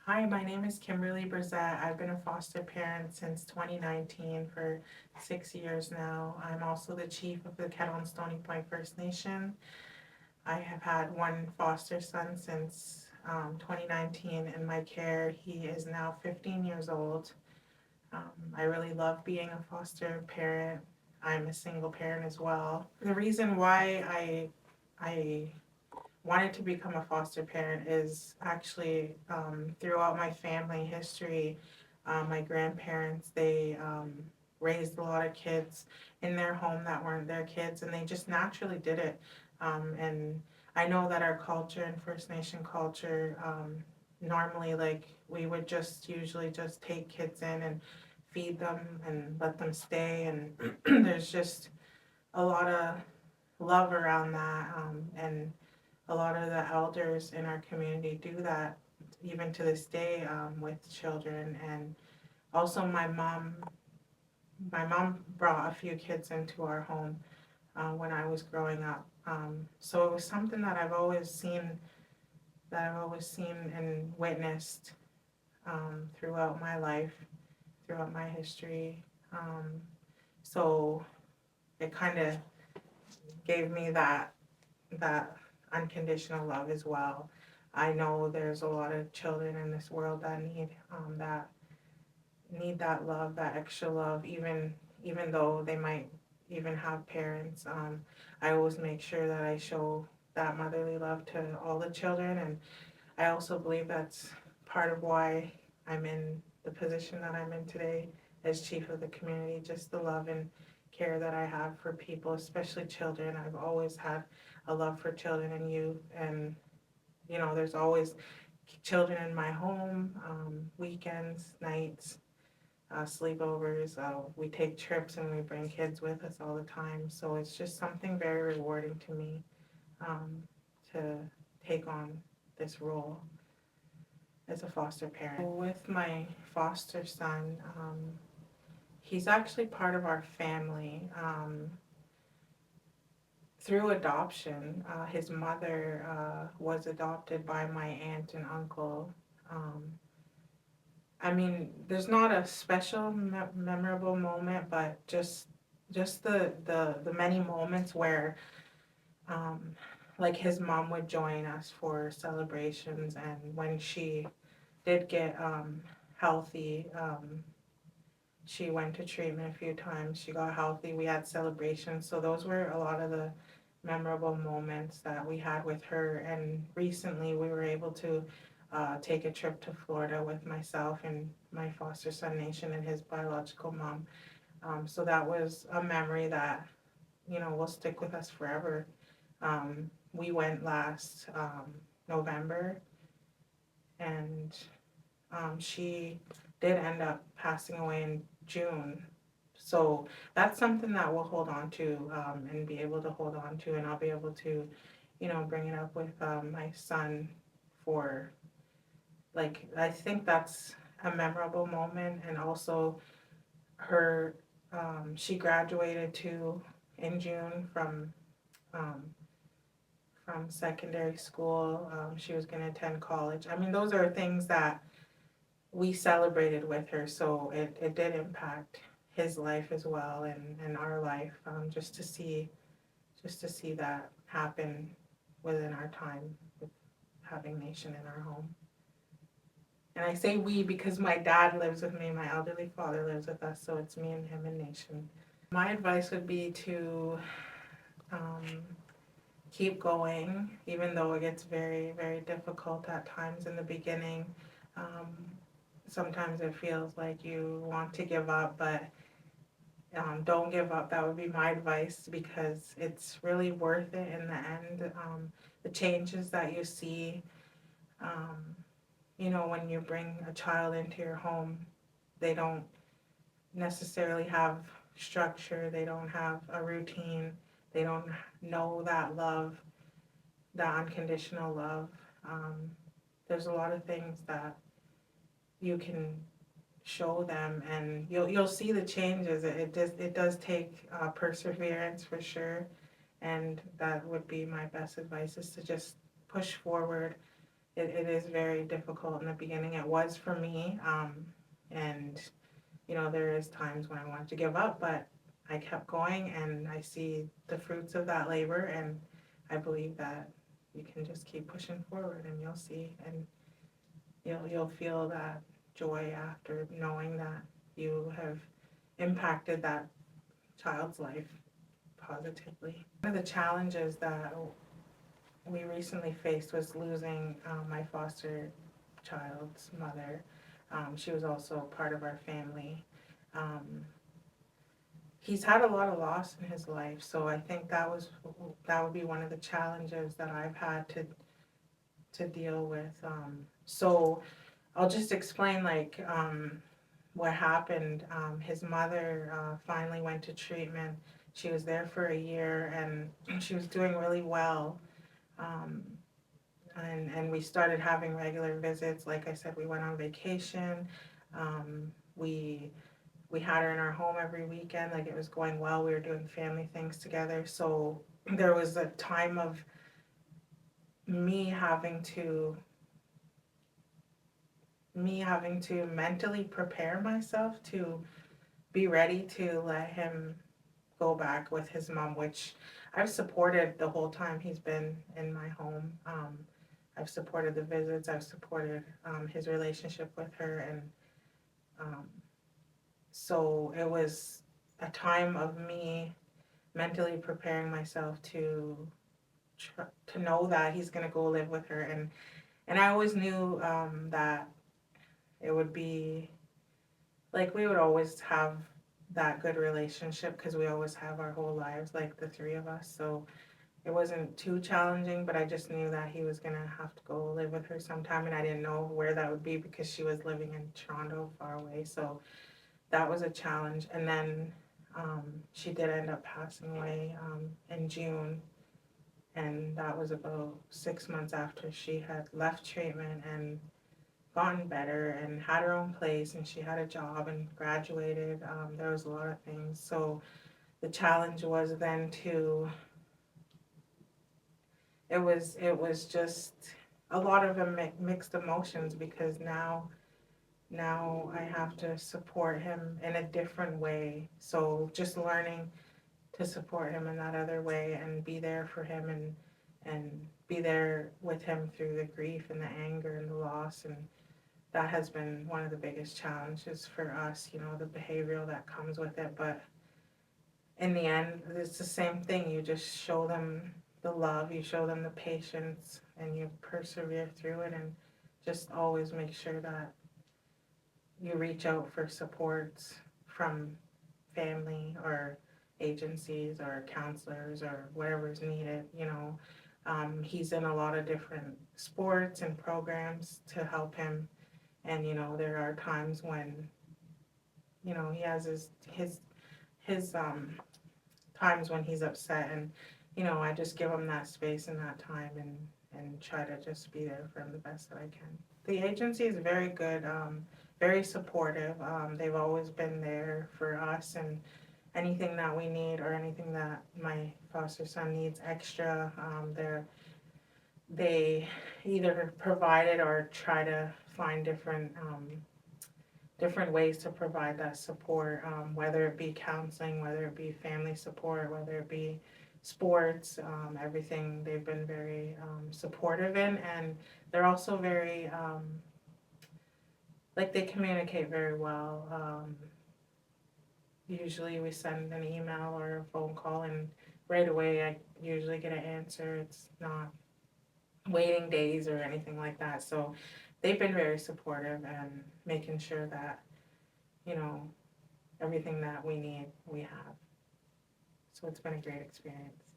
Hi, my name is Kimberly Brzett. I've been a foster parent since 2019 for 6 years now. I'm also the chief of the Kettle and Stony Point First Nation. I have had one foster son since 2019 in my care. He is now 15 years old. I really love being a foster parent. I'm a single parent as well. The reason why I wanted to become a foster parent is actually throughout my family history. My grandparents, they raised a lot of kids in their home that weren't their kids, and they just naturally did it. And I know that our culture and First Nation culture, normally, like, we would just usually just take kids in and feed them and let them stay, and there's just a lot of love around that, and a lot of the elders in our community do that even to this day, with children. And also my mom brought a few kids into our home when I was growing up. So it was something that I've always seen and witnessed throughout my life, throughout my history. So it kind of gave me that unconditional love as well. I know there's a lot of children in this world that need that love, that extra love, even though they might even have parents. I always make sure that I show that motherly love to all the children, and I also believe that's part of why I'm in the position that I'm in today as chief of the community. Just the love and care that I have for people, especially children. I've always had a love for children and youth, and there's always children in my home, weekends, nights, sleepovers. We take trips and we bring kids with us all the time. So it's just something very rewarding to me, um, to take on this role as a foster parent. With my foster son, he's actually part of our family. Through adoption, his mother was adopted by my aunt and uncle. Um, I mean, there's not a special memorable moment, but just the many moments where, um, like, his mom would join us for celebrations, and when she did get healthy, she went to treatment a few times. She got healthy. We had celebrations, so those were a lot of the memorable moments that we had with her. And recently, we were able to take a trip to Florida with myself and my foster son Nation and his biological mom. So that was a memory that will stick with us forever. We went last November, and she did end up passing away in June. So that's something that we'll hold on to, and be able to hold on to, and I'll be able to, bring it up with my son for, like, I think that's a memorable moment. And also her, she graduated too in June um, from secondary school. She was going to attend college. I mean, those are things that we celebrated with her, so it did impact his life as well, and our life, just to see that happen within our time with having Nation in our home. And I say we because my dad lives with me, my elderly father lives with us, so it's me and him and Nation. My advice would be to um, keep going, even though it gets very, very difficult at times in the beginning. Um, Sometimes it feels like you want to give up, but don't give up. That would be my advice, because it's really worth it in the end. The changes that you see, um, when you bring a child into your home, they don't necessarily have structure, they don't have a routine, they don't know that love, that unconditional love. Um, there's a lot of things that you can show them, and you'll see the changes. It does take perseverance for sure, and that would be my best advice, is to just push forward, it is very difficult in the beginning. It was for me, and there is times when I wanted to give up, but I kept going, and I see the fruits of that labor, and I believe that you can just keep pushing forward, and you'll see, and you'll feel that joy after knowing that you have impacted that child's life positively. One of the challenges that we recently faced was losing my foster child's mother. She was also part of our family. Um, he's had a lot of loss in his life, so I think that would be one of the challenges that I've had to deal with. So I'll just explain what happened. His mother finally went to treatment. She was there for a year, and she was doing really well. Um, and we started having regular visits. Like I said, we went on vacation. We had her in our home every weekend. Like, it was going well. We were doing family things together. So there was a time of me having to mentally prepare myself to be ready to let him go back with his mom, which I've supported the whole time he's been in my home. I've supported the visits. I've supported his relationship with her, and um, so it was a time of me mentally preparing myself to know that he's gonna go live with her, and I always knew that it would be like we would always have that good relationship because we always have our whole lives, like the three of us. So it wasn't too challenging, but I just knew that he was gonna have to go live with her sometime, and I didn't know where that would be because she was living in Toronto, far away. So that was a challenge. And then she did end up passing away in June, and that was about 6 months after she had left treatment and gotten better and had her own place, and she had a job and graduated. There was a lot of things. So the challenge was then it was just a lot of mixed emotions, because now I have to support him in a different way. So just learning to support him in that other way and be there for him, and be there with him through the grief and the anger and the loss. And that has been one of the biggest challenges for us, the behavioral that comes with it. But in the end, it's the same thing. You just show them the love, you show them the patience, and you persevere through it, and just always make sure that you reach out for supports from family or agencies or counselors or whatever's needed. He's in a lot of different sports and programs to help him, and there are times when he has his times when he's upset, and I just give him that space and that time, and try to just be there for him the best that I can. The agency is very good, very supportive. They've always been there for us, and anything that we need or anything that my foster son needs extra, they either provide it or try to find different ways to provide that support, whether it be counseling, whether it be family support, whether it be sports, everything they've been very supportive in. And they're also very, they communicate very well. Usually we send an email or a phone call, and right away I usually get an answer. It's not waiting days or anything like that. So they've been very supportive and making sure that, everything that we need, we have. So it's been a great experience.